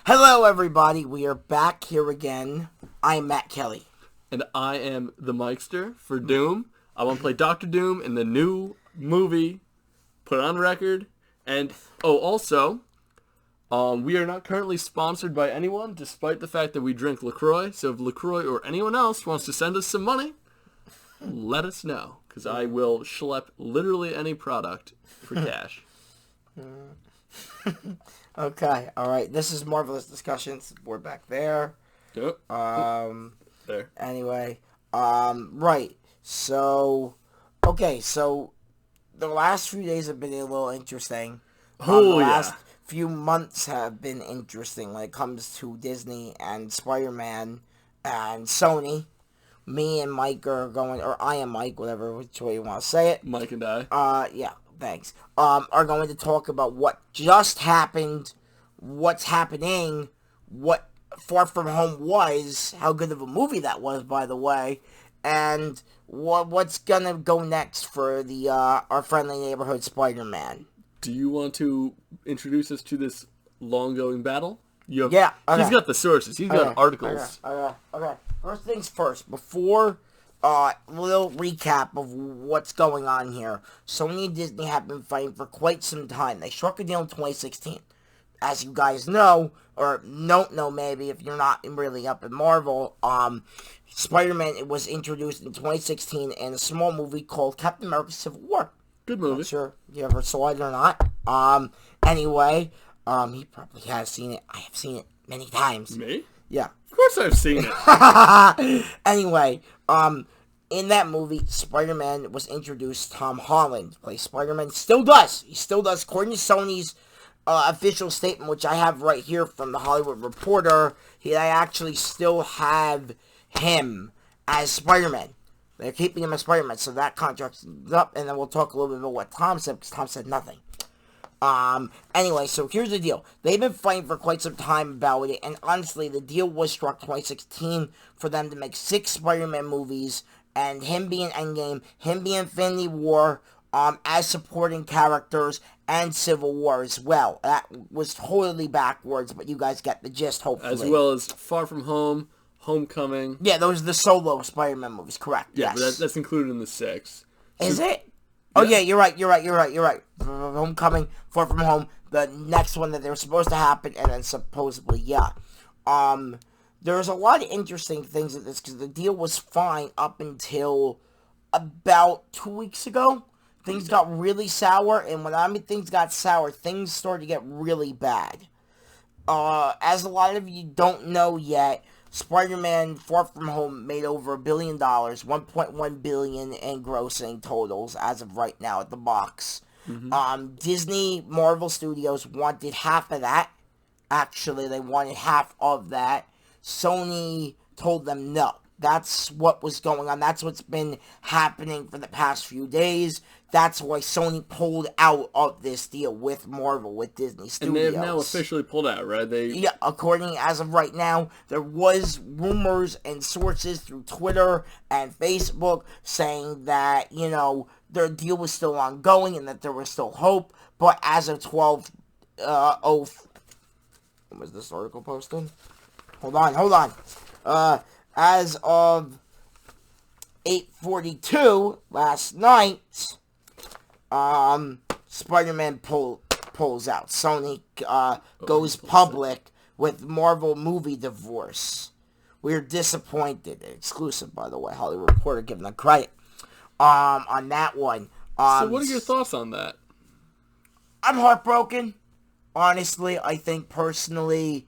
Hello, everybody. We are back here again. I'm Matt Kelly. And I am the Mikester for Doom. I want to play Doctor Doom in the new movie. Put it on record. And, also, we are not currently sponsored by anyone, despite the fact that we drink LaCroix. So if LaCroix or anyone else wants to send us some money, let us know. Because I will schlep literally any product for cash. Okay, alright. This is Marvelous Discussions. We're back there. Yep. There. Anyway, right. So, okay, so the last few days have been a little interesting. The last few months have been interesting when it comes to Disney and Spider-Man and Sony. Me and Mike are going, or I and Mike, whatever, which way you want to say it. Mike and I. Yeah, thanks. Are going to talk about what just happened, what's happening, what Far From Home was, how good of a movie that was, by the way, and what's gonna go next for the our friendly neighborhood Spider-Man. Do you want to introduce us to this long-going battle? Yeah, okay. He's got the sources. He's got articles. Okay. First things first, before little recap of what's going on here. Sony and Disney have been fighting for quite some time. They struck a deal in 2016. As you guys know, or don't know maybe if you're not really up in Marvel, Spider-Man was introduced in 2016 in a small movie called Captain America Civil War. Good movie. Not sure if you ever saw it or not. Anyway, he probably has seen it. I have seen it many times. Me? Yeah. Of course I've seen it. Anyway, in that movie, Spider-Man was introduced. Tom Holland plays Spider-Man. Still does. He still does. According to Sony's official statement, which I have right here from the Hollywood Reporter, they actually still have him as Spider-Man. They're keeping him as Spider-Man, so that contract's up, and then we'll talk a little bit about what Tom said, because Tom said nothing. Anyway, so here's the deal. They've been fighting for quite some time about it, and honestly, the deal was struck 2016 for them to make 6 Spider-Man movies, and him being Endgame, him being Infinity War, as supporting characters, and Civil War as well. That was totally backwards, but you guys get the gist, hopefully. As well as Far From Home, Homecoming. Yeah, those are the solo Spider-Man movies, correct. Yeah, yes. but that's included in the 6. Is it? Oh, yeah, you're right. Homecoming, Far From Home, the next one that they were supposed to happen, and then supposedly, yeah. There's a lot of interesting things with this, because the deal was fine up until about 2 weeks ago. Things got really sour, and when I mean things got sour, things started to get really bad. As a lot of you don't know yet, Spider-Man Far From Home made over $1 billion, $1.1 billion in grossing totals as of right now at the box. Mm-hmm. Disney Marvel Studios wanted half of that. Actually, they wanted half of that. Sony told them no. That's what was going on. That's what's been happening for the past few days. That's why Sony pulled out of this deal with Marvel, with Disney Studios. And they have now officially pulled out, right? Yeah, according as of right now, there was rumors and sources through Twitter and Facebook saying that, their deal was still ongoing and that there was still hope. But as of 12, when was this article posted? Hold on. As of 8:42 last night, Spider-Man pulls out. Sony goes public with Marvel movie divorce. We're disappointed. Exclusive, by the way. Hollywood Reporter giving them credit on that one. So what are your thoughts on that? I'm heartbroken. Honestly, I think personally,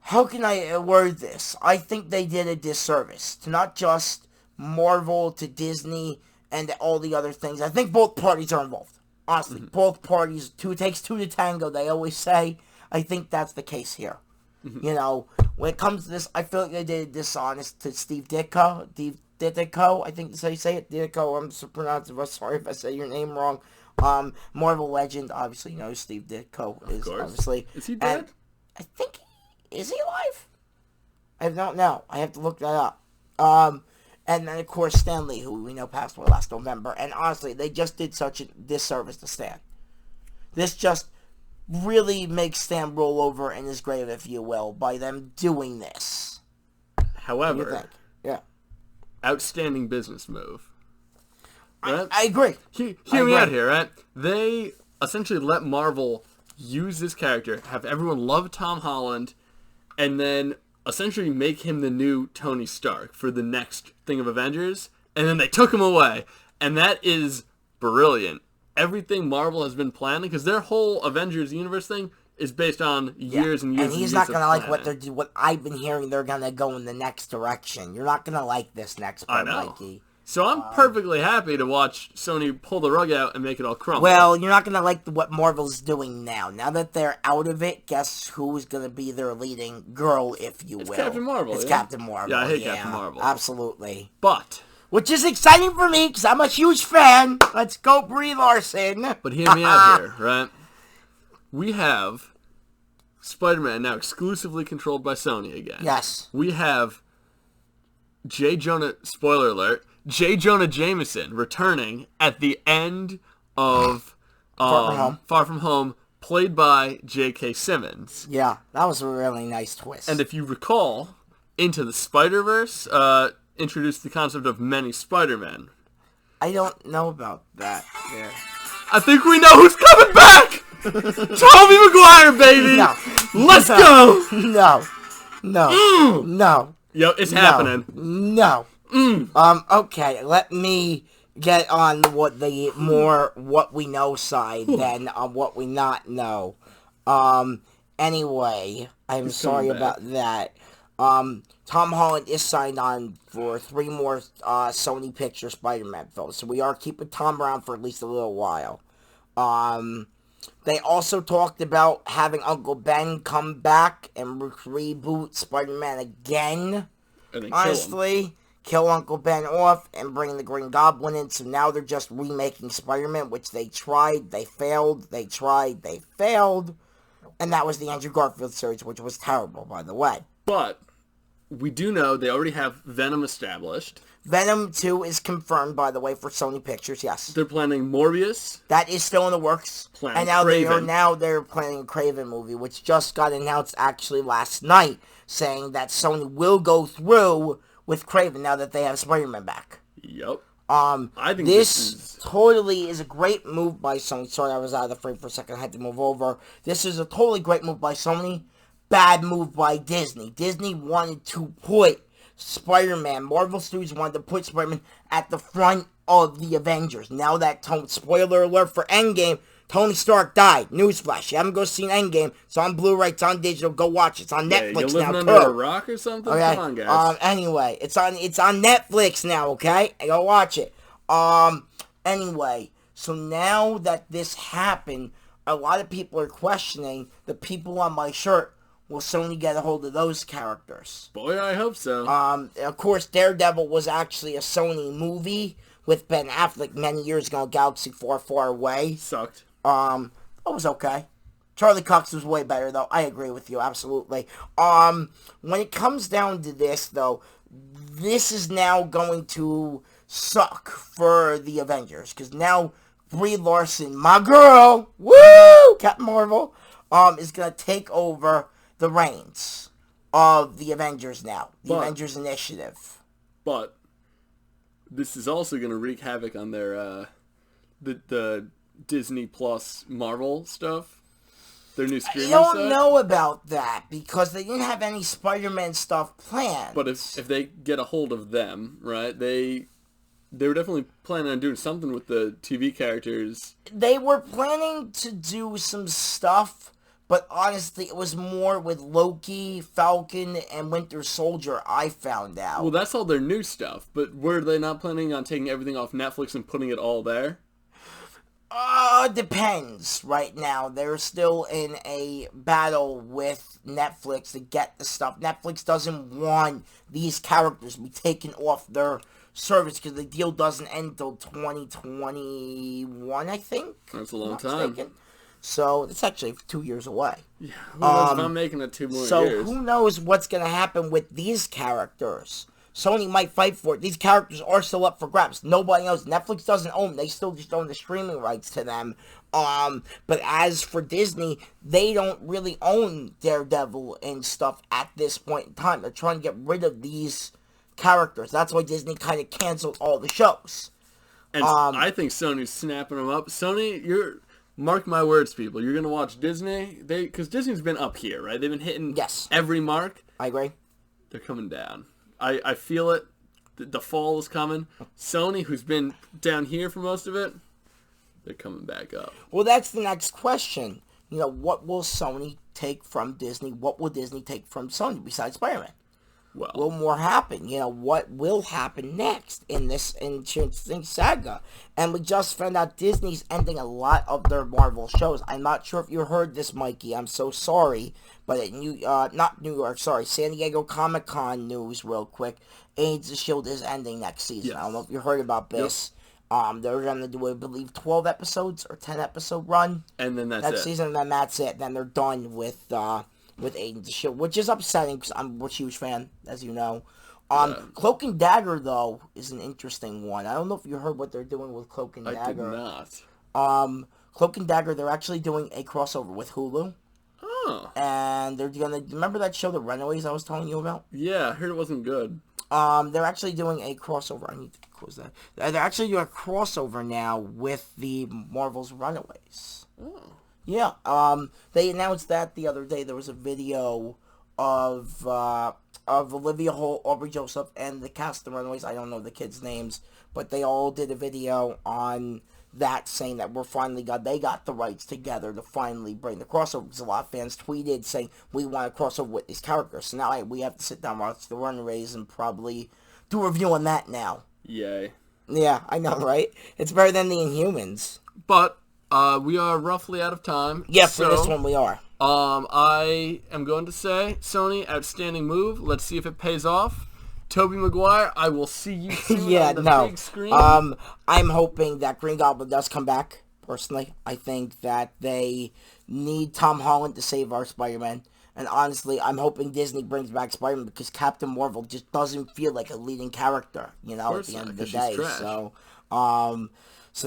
how can I word this? I think they did a disservice to not just Marvel, to Disney, and all the other things. I think both parties are involved. Honestly, both parties, takes two to tango, they always say. I think that's the case here. When it comes to this, I feel like they did a dishonest to Steve Ditko. Ditko, I think that's how you say it. Ditko, I'm so pronounced. Sorry if I say your name wrong. Marvel legend, obviously, Steve Ditko is obviously. Is he dead? I think, is he alive? I don't know. I have to look that up. And then, of course, Stan Lee, who we know passed away last November. And honestly, they just did such a disservice to Stan. This just really makes Stan roll over in his grave, if you will, by them doing this. What do you However, think? Yeah. outstanding business move. Right? I agree. Hear me out here, right? They essentially let Marvel use this character, have everyone love Tom Holland, and then essentially make him the new Tony Stark for the next thing of Avengers, and then they took him away. And that is brilliant. Everything Marvel has been planning, because their whole Avengers universe thing is based on years and years and he's years not gonna of like planning. what I've been hearing. They're gonna go in the next direction. You're not gonna like this next I part, know. Mikey. So I'm perfectly happy to watch Sony pull the rug out and make it all crumble. Well, you're not gonna like what Marvel's doing now. Now that they're out of it, guess who's gonna be their leading girl, if you will? Captain Marvel, It's yeah? Captain Marvel. Yeah, I hate Captain Marvel. Absolutely. But Which is exciting for me, because I'm a huge fan. Let's go, Brie Larson. hear me out here, right? We have Spider-Man now exclusively controlled by Sony again. Yes. We have J. Jonah, spoiler alert, J. Jonah Jameson returning at the end of Far From Home, played by J.K. Simmons. Yeah, that was a really nice twist. And if you recall, Into the Spider-Verse introduced the concept of many Spider-Men. I don't know about that. Yeah. I think we know who's coming back! Tobey Maguire, baby! No. Let's go! No. No. No. Yo, it's happening. No. Okay, let me get on what we know side than on what we not know. Anyway, I'm sorry about that. Tom Holland is signed on for 3 more Sony Pictures Spider-Man films, so we are keeping Tom around for at least a little while. They also talked about having Uncle Ben come back and reboot Spider-Man again. And then Honestly, kill Uncle Ben off and bring the Green Goblin in, so now they're just remaking Spider-Man, which they tried, they failed, they tried, they failed, and that was the Andrew Garfield series, which was terrible, by the way. But we do know they already have Venom established. Venom 2 is confirmed, by the way, for Sony Pictures, yes. They're planning Morbius. That is still in the works. Planning And now Kraven. they're planning a Kraven movie, which just got announced actually last night, saying that Sony will go through with Kraven now that they have Spider-Man back. Yep. I think this totally is a great move by Sony. Sorry, I was out of the frame for a second. I had to move over. This is a totally great move by Sony. Bad move by Disney. Disney wanted to put Spider-Man. Marvel Studios wanted to put Spider-Man at the front of the Avengers. Now that spoiler alert for Endgame, Tony Stark died. Newsflash. You haven't go seen Endgame. It's on Blu-ray. It's on digital. Go watch it. It's on Netflix you're now living too. under a rock or something? Okay. Come on, guys. Anyway, it's on Netflix now, okay? Go watch it. Anyway, so now that this happened, a lot of people are questioning the people on my shirt. Will Sony get a hold of those characters? Boy, I hope so. Of course, Daredevil was actually a Sony movie with Ben Affleck many years ago, Galaxy Far, Far Away. Sucked. It was okay. Charlie Cox was way better, though. I agree with you, absolutely. When it comes down to this, though, this is now going to suck for the Avengers, because now Brie Larson, my girl, woo, Captain Marvel, is going to take over the reins of the Avengers now. The Avengers Initiative. But this is also going to wreak havoc on their the Disney Plus Marvel stuff. Their new streaming I don't set. know about that, because they didn't have any Spider-Man stuff planned. But if they get a hold of them, right, they were definitely planning on doing something with the TV characters. They were planning to do some stuff, but honestly, it was more with Loki, Falcon, and Winter Soldier, I found out. Well, that's all their new stuff, but were they not planning on taking everything off Netflix and putting it all there? Depends right now. They're still in a battle with Netflix to get the stuff. Netflix doesn't want these characters to be taken off their service because the deal doesn't end until 2021, I think. That's a long time. Mistaken. So, it's actually 2 years away. Yeah, who knows if I'm making it 2 more years. So, who knows what's going to happen with these characters. Sony might fight for it. These characters are still up for grabs. Nobody knows. Netflix doesn't own them. They still just own the streaming rights to them. But as for Disney, they don't really own Daredevil and stuff at this point in time. They're trying to get rid of these characters. That's why Disney kind of canceled all the shows. And I think Sony's snapping them up. Sony, mark my words, people. You're gonna watch Disney. Because Disney's been up here, right? They've been hitting every mark. I agree. They're coming down. I feel it. The fall is coming. Sony, who's been down here for most of it, they're coming back up. Well, that's the next question. What will Sony take from Disney? What will Disney take from Sony besides Spider-Man? Well, will more happen? What will happen next in this interesting saga? And we just found out Disney's ending a lot of their Marvel shows. I'm not sure if you heard this, Mikey. I'm so sorry. But at San Diego Comic-Con news real quick. Agents of S.H.I.E.L.D. is ending next season. Yes. I don't know if you heard about this. Yep. They're going to do, I believe, 12 episodes or 10 episode run. And then that's next season, and then that's it. Then they're done with Agents of S.H.I.E.L.D., which is upsetting because I'm a huge fan, as you know. Cloak and Dagger, though, is an interesting one. I don't know if you heard what they're doing with Cloak and Dagger. I did not. Cloak and Dagger, they're actually doing a crossover with Hulu. Oh. And they're going to... Remember that show, The Runaways, I was telling you about? Yeah, I heard it wasn't good. They're actually doing a crossover. I need to close that. They're actually doing a crossover now with the Marvel's Runaways. Oh. Yeah, they announced that the other day. There was a video of Olivia Holt, Aubrey Joseph, and the cast of the Runaways. I don't know the kids' names, but they all did a video on that saying that they got the rights together to finally bring the crossover, because a lot of fans tweeted saying, we want to crossover with these characters. So now we have to sit down and watch the Runaways and probably do a review on that now. Yay. Yeah, I know, right? It's better than the Inhumans. But we are roughly out of time. Yeah, for this one we are. I am going to say, Sony, outstanding move. Let's see if it pays off. Tobey Maguire, I will see you soon on the big screen. I'm hoping that Green Goblin does come back, personally. I think that they need Tom Holland to save our Spider-Man. And honestly, I'm hoping Disney brings back Spider-Man because Captain Marvel just doesn't feel like a leading character, at the end of the day. So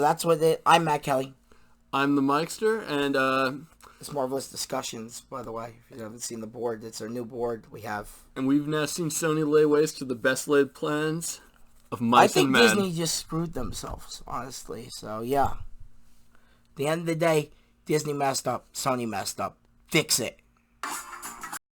that's what I'm Matt Kelly. I'm the Mikester, and it's Marvelous Discussions, by the way. If you haven't seen the board, it's our new board we have. And we've now seen Sony lay waste to the best laid plans of mice and men. I think Disney just screwed themselves, honestly. So, yeah. At the end of the day, Disney messed up. Sony messed up. Fix it.